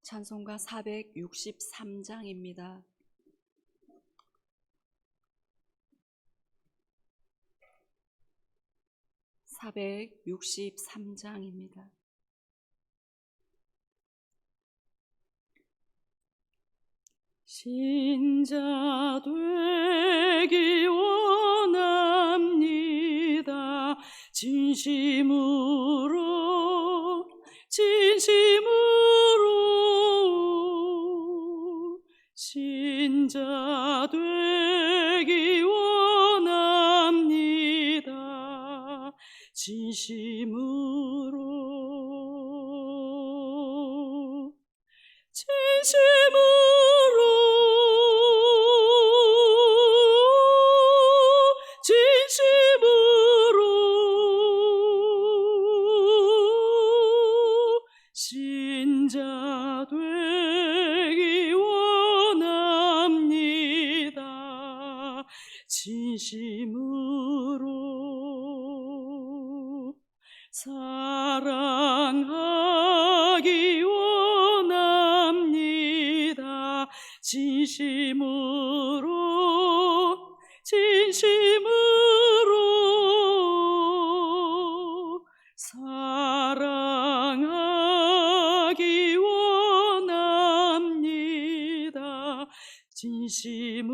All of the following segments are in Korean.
찬송가 463장입니다. (463장입니다) 신자 되기 원합니다. 진심으로 신자 되기 원합니다. 진심으로 신자 되기 원합니다. 진심으로 사랑하기 원합니다. 진심으로 사랑하기 원합니다. 진심으로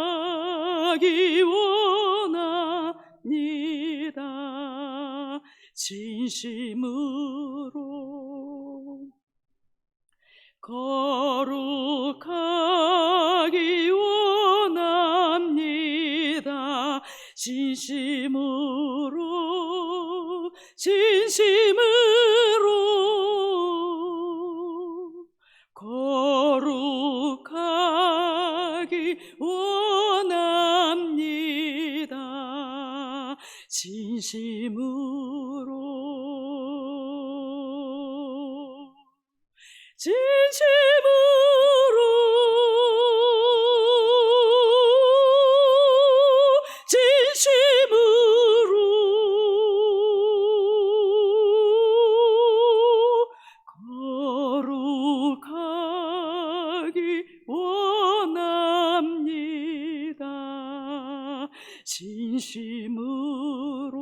사랑하기 원합니다. 진심으로 거룩하기 원합니다. 진심으로 거룩하기 원합니다. 진심으로 거룩하기 원합니다. 진심으로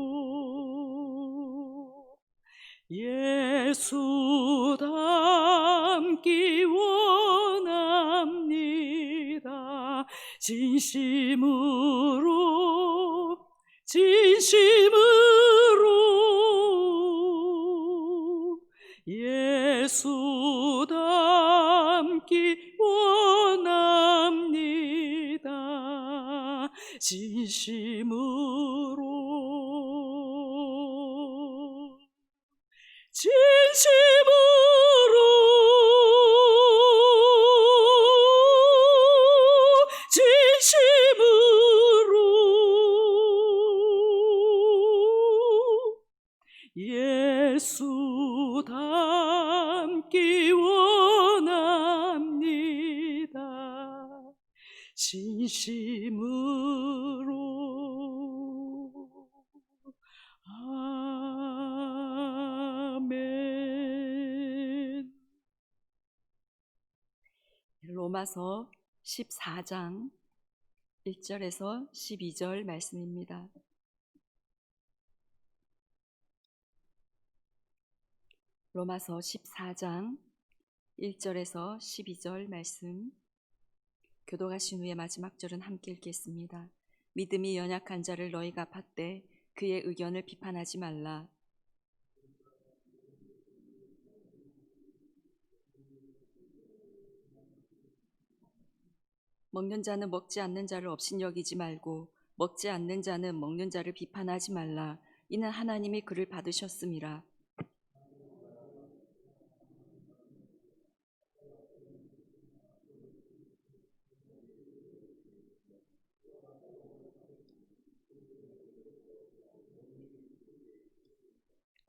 예수 닮기 원합니다. 진심으로 예수 닮기 원합니다. 진심으로 예수 닮기 원합니다. 진심으로 아멘. 로마서 14장 1절에서 12절 말씀입니다. 로마서 14장 1절에서 12절 말씀, 교독하신 후에 마지막 절은 함께 읽겠습니다. 믿음이 연약한 자를 너희가 팟되 그의 의견을 비판하지 말라. 먹는 자는 먹지 않는 자를 업신여기지 말고 먹지 않는 자는 먹는 자를 비판하지 말라. 이는 하나님이 그를 받으셨음이라.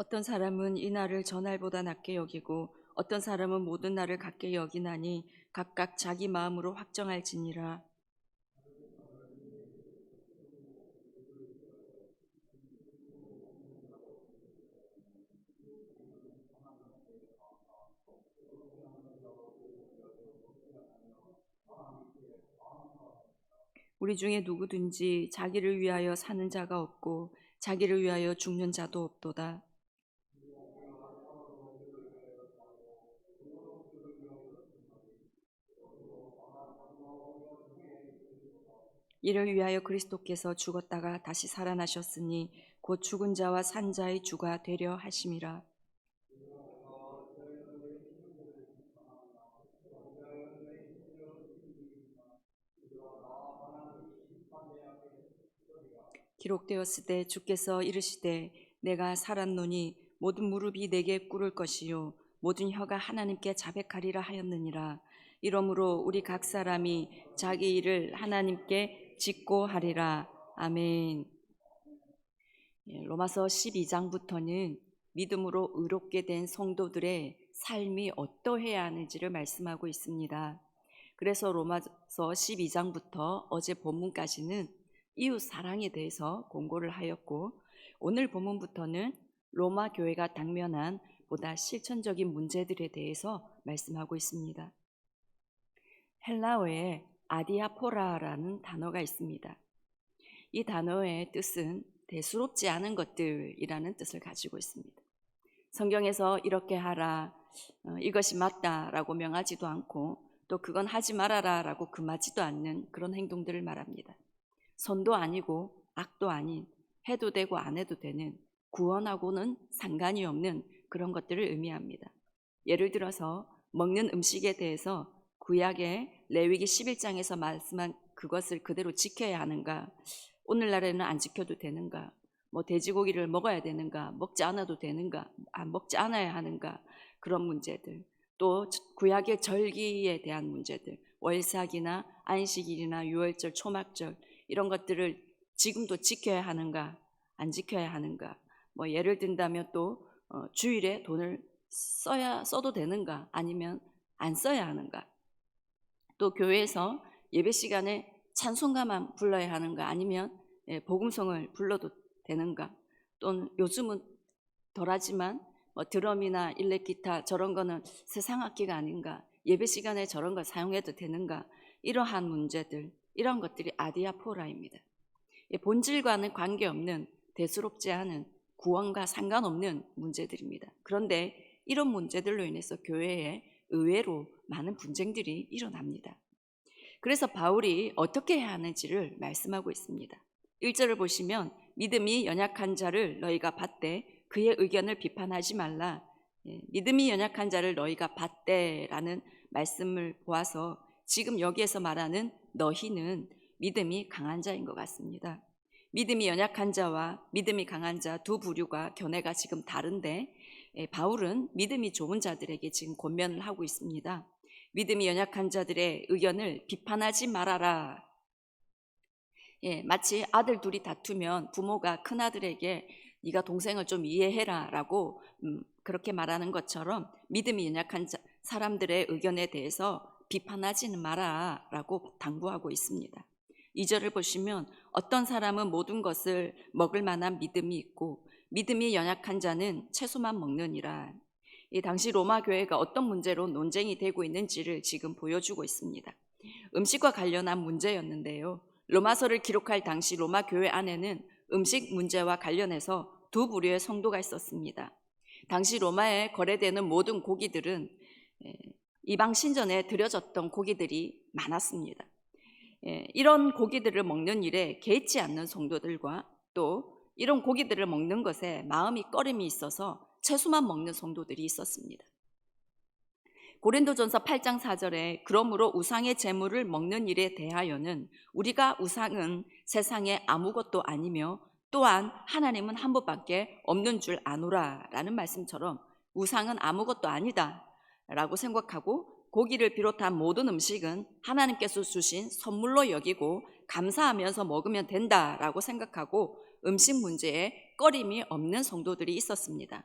어떤 사람은 이 날을 저 날보다 낮게 여기고 어떤 사람은 모든 날을 같게 여기나니 각각 자기 마음으로 확정할지니라. 우리 중에 누구든지 자기를 위하여 사는 자가 없고 자기를 위하여 죽는 자도 없도다. 이를 위하여 그리스도께서 죽었다가 다시 살아나셨으니 곧 죽은 자와 산 자의 주가 되려 하심이라. 기록되었으되 주께서 이르시되 내가 살았노니 모든 무릎이 내게 꿇을 것이요 모든 혀가 하나님께 자백하리라 하였느니라. 이러므로 우리 각 사람이 자기 일을 하나님께 짓고 하리라. 아멘. 로마서 12장부터는 믿음으로 의롭게 된 성도들의 삶이 어떠해야 하는지를 말씀하고 있습니다. 그래서 로마서 12장부터 어제 본문까지는 이웃 사랑에 대해서 공고를 하였고, 오늘 본문부터는 로마 교회가 당면한 보다 실천적인 문제들에 대해서 말씀하고 있습니다. 헬라어에 아디아포라라는 단어가 있습니다. 이 단어의 뜻은 대수롭지 않은 것들이라는 뜻을 가지고 있습니다. 성경에서 이렇게 하라, 이것이 맞다라고 명하지도 않고 또 그건 하지 말아라라고 금하지도 않는 그런 행동들을 말합니다. 선도 아니고 악도 아닌, 해도 되고 안 해도 되는, 구원하고는 상관이 없는 그런 것들을 의미합니다. 예를 들어서 먹는 음식에 대해서 구약의 레위기 11장에서 말씀한 그것을 그대로 지켜야 하는가, 오늘날에는 안 지켜도 되는가, 돼지고기를 먹어야 되는가, 먹지 않아도 되는가, 안 먹지 않아야 하는가, 그런 문제들, 또 구약의 절기에 대한 문제들, 월삭이나 안식일이나 유월절, 초막절 이런 것들을 지금도 지켜야 하는가, 안 지켜야 하는가, 예를 든다면 또 주일에 돈을 써도 되는가, 아니면 안 써야 하는가, 또 교회에서 예배 시간에 찬송가만 불러야 하는가, 아니면 복음성을 불러도 되는가, 또는 요즘은 덜하지만 드럼이나 일렉기타 저런 거는 세상 악기가 아닌가, 예배 시간에 저런 걸 사용해도 되는가, 이러한 문제들, 이런 것들이 아디아포라입니다. 본질과는 관계없는, 대수롭지 않은, 구원과 상관없는 문제들입니다. 그런데 이런 문제들로 인해서 교회에 의외로 많은 분쟁들이 일어납니다. 그래서 바울이 어떻게 해야 하는지를 말씀하고 있습니다. 1절을 보시면 믿음이 연약한 자를 너희가 받되 그의 의견을 비판하지 말라. 믿음이 연약한 자를 너희가 받되라는 말씀을 보아서 지금 여기에서 말하는 너희는 믿음이 강한 자인 것 같습니다. 믿음이 연약한 자와 믿음이 강한 자 두 부류가 견해가 지금 다른데, 바울은 믿음이 좋은 자들에게 지금 권면을 하고 있습니다. 믿음이 연약한 자들의 의견을 비판하지 말아라. 마치 아들 둘이 다투면 부모가 큰아들에게 네가 동생을 좀 이해해라 라고 그렇게 말하는 것처럼 믿음이 연약한 사람들의 의견에 대해서 비판하지는 마라 라고 당부하고 있습니다. 2절을 보시면 어떤 사람은 모든 것을 먹을 만한 믿음이 있고 믿음이 연약한 자는 채소만 먹느니라. 이 당시 로마 교회가 어떤 문제로 논쟁이 되고 있는지를 지금 보여주고 있습니다. 음식과 관련한 문제였는데요. 로마서를 기록할 당시 로마 교회 안에는 음식 문제와 관련해서 두 부류의 성도가 있었습니다. 당시 로마에 거래되는 모든 고기들은 이방 신전에 드려졌던 고기들이 많았습니다. 이런 고기들을 먹는 일에 개의치 않는 성도들과 또 이런 고기들을 먹는 것에 마음이 꺼림이 있어서 채소만 먹는 성도들이 있었습니다. 고린도전서 8장 4절에 그러므로 우상의 제물을 먹는 일에 대하여는 우리가 우상은 세상에 아무것도 아니며 또한 하나님은 한 분밖에 없는 줄 아노라 라는 말씀처럼 우상은 아무것도 아니다 라고 생각하고 고기를 비롯한 모든 음식은 하나님께서 주신 선물로 여기고 감사하면서 먹으면 된다라고 생각하고 음식 문제에 꺼림이 없는 성도들이 있었습니다.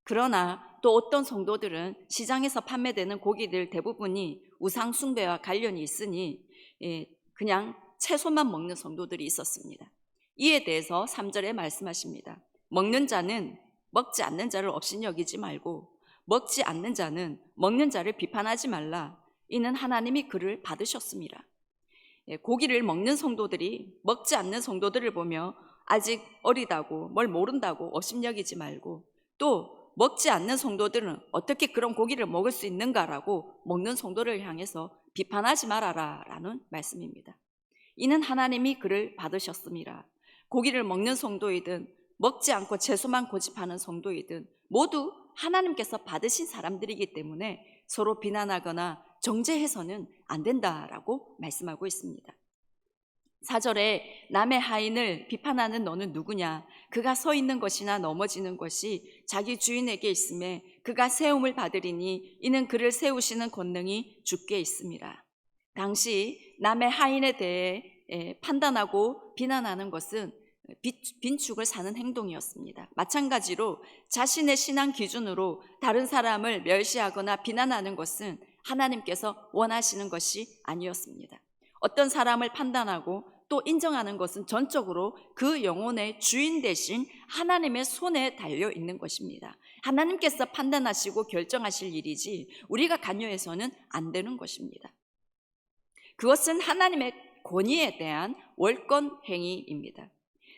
그러나 또 어떤 성도들은 시장에서 판매되는 고기들 대부분이 우상 숭배와 관련이 있으니 그냥 채소만 먹는 성도들이 있었습니다. 이에 대해서 3절에 말씀하십니다. 먹는 자는 먹지 않는 자를 업신여기지 말고 먹지 않는 자는 먹는 자를 비판하지 말라. 이는 하나님이 그를 받으셨습니다. 고기를 먹는 성도들이 먹지 않는 성도들을 보며 아직 어리다고 뭘 모른다고 업신여기지 말고, 또 먹지 않는 성도들은 어떻게 그런 고기를 먹을 수 있는가라고 먹는 성도를 향해서 비판하지 말아라 라는 말씀입니다. 이는 하나님이 그를 받으셨습니다. 고기를 먹는 성도이든 먹지 않고 채소만 고집하는 성도이든 모두 하나님께서 받으신 사람들이기 때문에 서로 비난하거나 정죄해서는 안 된다라고 말씀하고 있습니다. 4절에 남의 하인을 비판하는 너는 누구냐? 그가 서 있는 것이나 넘어지는 것이 자기 주인에게 있음에 그가 세움을 받으리니 이는 그를 세우시는 권능이 주께 있습니다. 당시 남의 하인에 대해 판단하고 비난하는 것은 빈축을 사는 행동이었습니다. 마찬가지로 자신의 신앙 기준으로 다른 사람을 멸시하거나 비난하는 것은 하나님께서 원하시는 것이 아니었습니다. 어떤 사람을 판단하고 또 인정하는 것은 전적으로 그 영혼의 주인 대신 하나님의 손에 달려 있는 것입니다. 하나님께서 판단하시고 결정하실 일이지 우리가 관여해서는 안 되는 것입니다. 그것은 하나님의 권위에 대한 월권 행위입니다.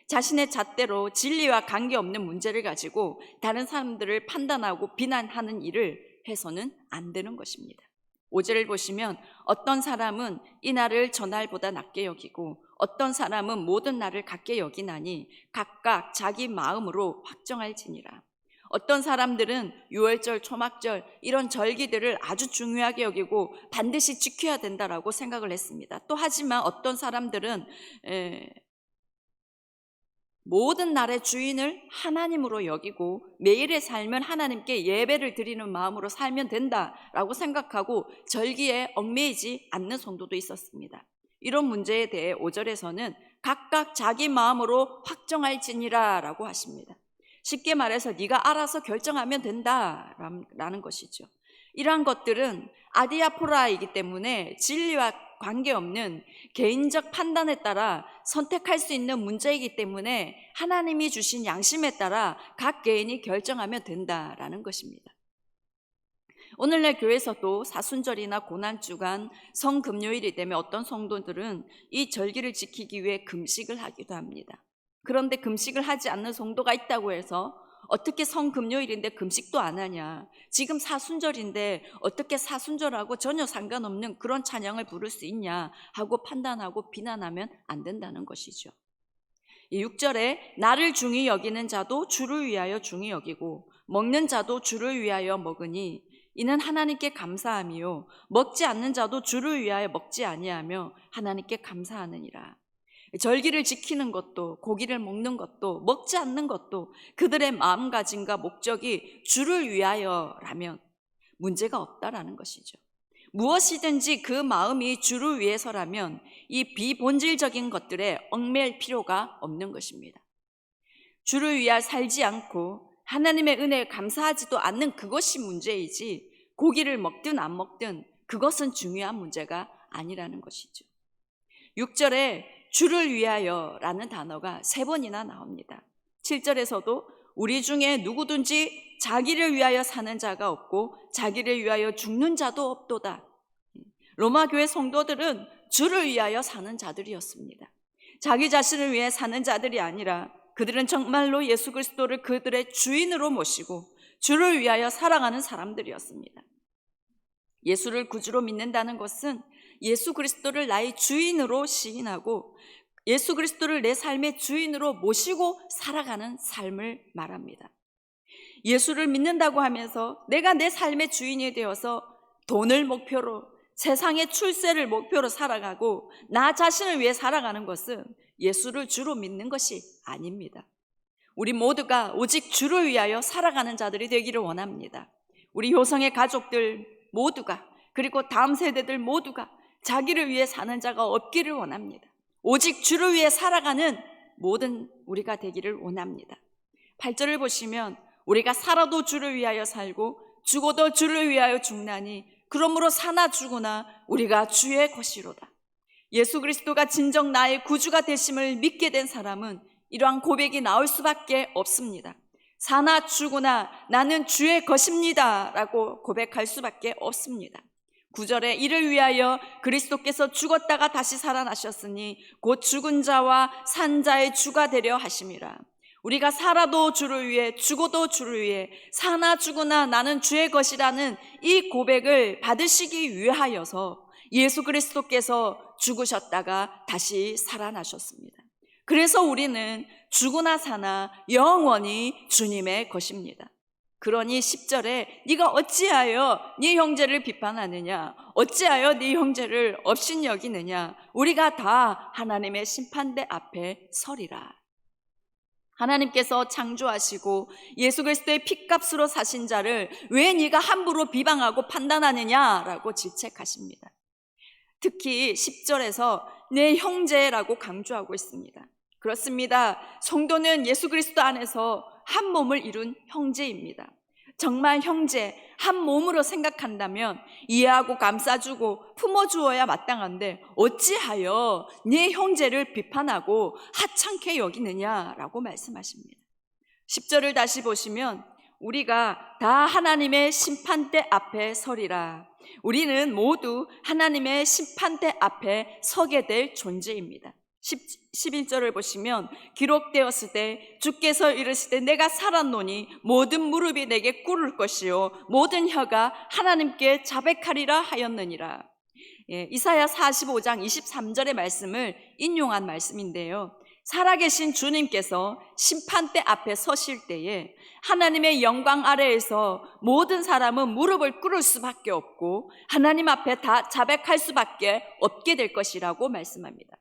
자신의 잣대로 진리와 관계없는 문제를 가지고 다른 사람들을 판단하고 비난하는 일을 해서는 안 되는 것입니다. 5절을 보시면 어떤 사람은 이 날을 저 날보다 낮게 여기고 어떤 사람은 모든 날을 같게 여기나니 각각 자기 마음으로 확정할지니라. 어떤 사람들은 유월절, 초막절 이런 절기들을 아주 중요하게 여기고 반드시 지켜야 된다라고 생각을 했습니다. 또 하지만 어떤 사람들은 모든 날의 주인을 하나님으로 여기고 매일의 삶은 하나님께 예배를 드리는 마음으로 살면 된다라고 생각하고 절기에 얽매이지 않는 성도도 있었습니다. 이런 문제에 대해 5절에서는 각각 자기 마음으로 확정할지니라 라고 하십니다. 쉽게 말해서 네가 알아서 결정하면 된다라는 것이죠. 이러한 것들은 아디아포라이기 때문에 진리와 관계없는 개인적 판단에 따라 선택할 수 있는 문제이기 때문에 하나님이 주신 양심에 따라 각 개인이 결정하면 된다라는 것입니다. 오늘날 교회에서도 사순절이나 고난주간 성금요일이 되면 어떤 성도들은 이 절기를 지키기 위해 금식을 하기도 합니다. 그런데 금식을 하지 않는 성도가 있다고 해서 어떻게 성금요일인데 금식도 안 하냐, 지금 사순절인데 어떻게 사순절하고 전혀 상관없는 그런 찬양을 부를 수 있냐 하고 판단하고 비난하면 안 된다는 것이죠. 6절에 나를 중히 여기는 자도 주를 위하여 중히 여기고 먹는 자도 주를 위하여 먹으니 이는 하나님께 감사함이요 먹지 않는 자도 주를 위하여 먹지 아니하며 하나님께 감사하느니라. 절기를 지키는 것도 고기를 먹는 것도 먹지 않는 것도 그들의 마음가짐과 목적이 주를 위하여라면 문제가 없다라는 것이죠. 무엇이든지 그 마음이 주를 위해서라면 이 비본질적인 것들에 얽매일 필요가 없는 것입니다. 주를 위하여 살지 않고 하나님의 은혜에 감사하지도 않는 그것이 문제이지 고기를 먹든 안 먹든 그것은 중요한 문제가 아니라는 것이죠. 6절에 주를 위하여라는 단어가 3번이나 나옵니다. 7절에서도 우리 중에 누구든지 자기를 위하여 사는 자가 없고 자기를 위하여 죽는 자도 없도다. 로마 교회 성도들은 주를 위하여 사는 자들이었습니다. 자기 자신을 위해 사는 자들이 아니라 그들은 정말로 예수 그리스도를 그들의 주인으로 모시고 주를 위하여 살아가는 사람들이었습니다. 예수를 구주로 믿는다는 것은 예수 그리스도를 나의 주인으로 시인하고 예수 그리스도를 내 삶의 주인으로 모시고 살아가는 삶을 말합니다. 예수를 믿는다고 하면서 내가 내 삶의 주인이 되어서 돈을 목표로 세상의 출세를 목표로 살아가고 나 자신을 위해 살아가는 것은 예수를 주로 믿는 것이 아닙니다. 우리 모두가 오직 주를 위하여 살아가는 자들이 되기를 원합니다. 우리 효성의 가족들 모두가 그리고 다음 세대들 모두가 자기를 위해 사는 자가 없기를 원합니다. 오직 주를 위해 살아가는 모든 우리가 되기를 원합니다. 8절을 보시면 우리가 살아도 주를 위하여 살고 죽어도 주를 위하여 죽나니 그러므로 사나 죽으나 우리가 주의 것이로다. 예수 그리스도가 진정 나의 구주가 되심을 믿게 된 사람은 이러한 고백이 나올 수밖에 없습니다. 사나 죽으나 나는 주의 것입니다 라고 고백할 수밖에 없습니다. 9절에 이를 위하여 그리스도께서 죽었다가 다시 살아나셨으니 곧 죽은 자와 산 자의 주가 되려 하심이라. 우리가 살아도 주를 위해 죽어도 주를 위해 사나 죽으나 나는 주의 것이라는 이 고백을 받으시기 위하여서 예수 그리스도께서 죽으셨다가 다시 살아나셨습니다. 그래서 우리는 죽으나 사나 영원히 주님의 것입니다. 그러니 10절에 네가 어찌하여 네 형제를 비판하느냐, 어찌하여 네 형제를 업신여기느냐, 우리가 다 하나님의 심판대 앞에 서리라. 하나님께서 창조하시고 예수 그리스도의 핏값으로 사신 자를 왜 네가 함부로 비방하고 판단하느냐라고 질책하십니다. 특히 10절에서 내 형제라고 강조하고 있습니다. 그렇습니다. 성도는 예수 그리스도 안에서 한 몸을 이룬 형제입니다. 정말 형제, 한 몸으로 생각한다면 이해하고 감싸주고 품어주어야 마땅한데 어찌하여 네 형제를 비판하고 하찮게 여기느냐라고 말씀하십니다. 10절을 다시 보시면 우리가 다 하나님의 심판대 앞에 서리라. 우리는 모두 하나님의 심판대 앞에 서게 될 존재입니다. 11절을 보시면 기록되었을 때 주께서 이르시되 내가 살았노니 모든 무릎이 내게 꿇을 것이요 모든 혀가 하나님께 자백하리라 하였느니라. 이사야 45장 23절의 말씀을 인용한 말씀인데요, 살아계신 주님께서 심판대 앞에 서실 때에 하나님의 영광 아래에서 모든 사람은 무릎을 꿇을 수밖에 없고 하나님 앞에 다 자백할 수밖에 없게 될 것이라고 말씀합니다.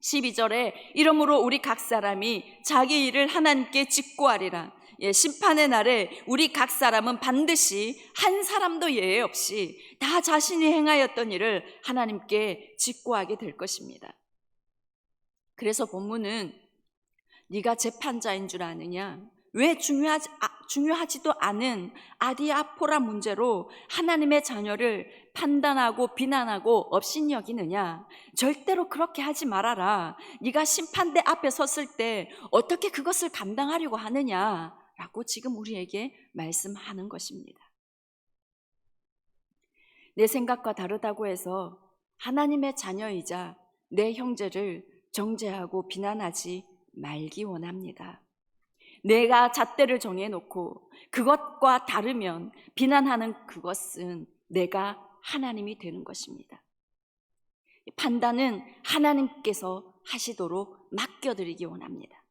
12절에 이러므로 우리 각 사람이 자기 일을 하나님께 직고하리라. 심판의 날에 우리 각 사람은 반드시 한 사람도 예외 없이 다 자신이 행하였던 일을 하나님께 직고하게 될 것입니다. 그래서 본문은 네가 재판자인 줄 아느냐, 왜 중요하지도 않은 아디아포라 문제로 하나님의 자녀를 판단하고 비난하고 업신여기느냐, 절대로 그렇게 하지 말아라. 네가 심판대 앞에 섰을 때 어떻게 그것을 감당하려고 하느냐라고 지금 우리에게 말씀하는 것입니다. 내 생각과 다르다고 해서 하나님의 자녀이자 내 형제를 정죄하고 비난하지 말기 원합니다. 내가 잣대를 정해놓고 그것과 다르면 비난하는 그것은 내가 하나님이 되는 것입니다. 판단은 하나님께서 하시도록 맡겨드리기 원합니다.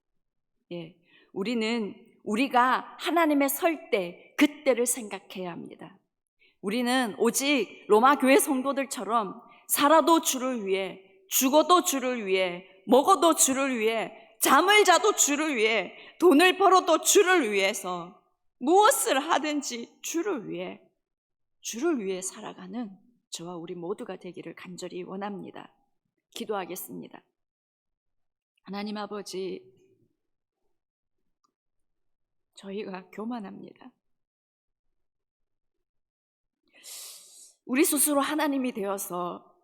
우리가 하나님의 설 때 그때를 생각해야 합니다. 우리는 오직 로마 교회 성도들처럼 살아도 주를 위해, 죽어도 주를 위해, 먹어도 주를 위해, 잠을 자도 주를 위해, 돈을 벌어도 주를 위해서, 무엇을 하든지 주를 위해 살아가는 저와 우리 모두가 되기를 간절히 원합니다. 기도하겠습니다. 하나님 아버지, 저희가 교만합니다. 우리 스스로 하나님이 되어서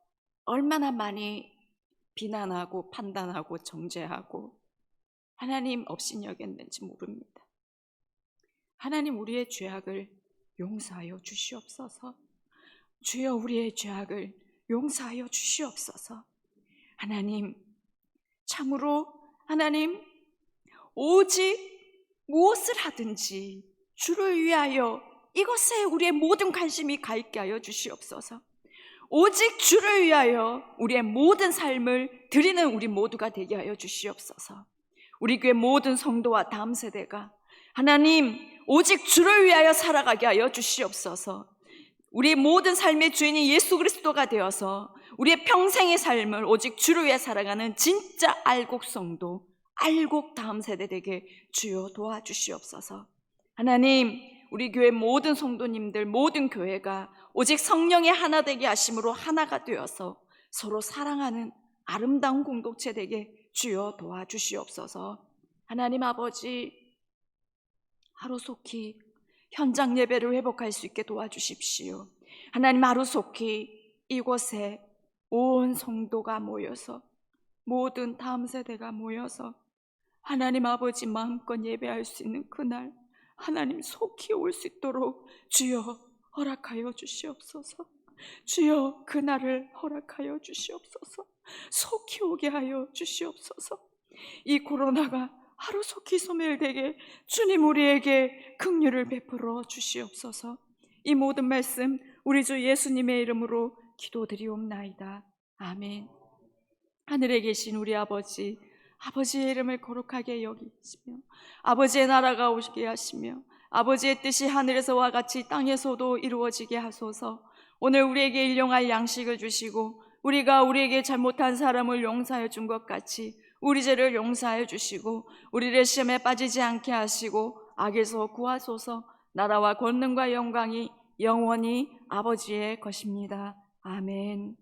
얼마나 많이 비난하고 판단하고 정죄하고 하나님 업신여겼는지 모릅니다. 하나님, 우리의 죄악을 용서하여 주시옵소서. 주여, 우리의 죄악을 용서하여 주시옵소서. 하나님, 참으로 하나님, 오직 무엇을 하든지 주를 위하여 이것에 우리의 모든 관심이 가 있게 하여 주시옵소서. 오직 주를 위하여 우리의 모든 삶을 드리는 우리 모두가 되게 하여 주시옵소서. 우리 교회 모든 성도와 다음 세대가 하나님 오직 주를 위하여 살아가게 하여 주시옵소서. 우리 모든 삶의 주인이 예수 그리스도가 되어서 우리의 평생의 삶을 오직 주를 위해 살아가는 진짜 알곡 성도, 알곡 다음 세대 되게 주여 도와주시옵소서. 하나님, 우리 교회 모든 성도님들, 모든 교회가 오직 성령의 하나 되게 하심으로 하나가 되어서 서로 사랑하는 아름다운 공동체 되게 주여 도와주시옵소서. 하나님 아버지, 하루속히 현장 예배를 회복할 수 있게 도와주십시오. 하나님, 하루속히 이곳에 온 성도가 모여서, 모든 다음 세대가 모여서 하나님 아버지 마음껏 예배할 수 있는 그날 하나님 속히 올 수 있도록 주여 허락하여 주시옵소서. 주여 그날을 허락하여 주시옵소서. 속히 오게 하여 주시옵소서. 이 코로나가 하루속히 소멸되게 주님 우리에게 긍휼을 베풀어 주시옵소서. 이 모든 말씀 우리 주 예수님의 이름으로 기도드리옵나이다. 아멘. 하늘에 계신 우리 아버지, 아버지의 이름을 거룩하게 여기시며 아버지의 나라가 오시게 하시며 아버지의 뜻이 하늘에서와 같이 땅에서도 이루어지게 하소서. 오늘 우리에게 일용할 양식을 주시고 우리가 우리에게 잘못한 사람을 용서해 준 것 같이 우리 죄를 용서해 주시고 우리를 시험에 빠지지 않게 하시고 악에서 구하소서. 나라와 권능과 영광이 영원히 아버지의 것입니다. 아멘.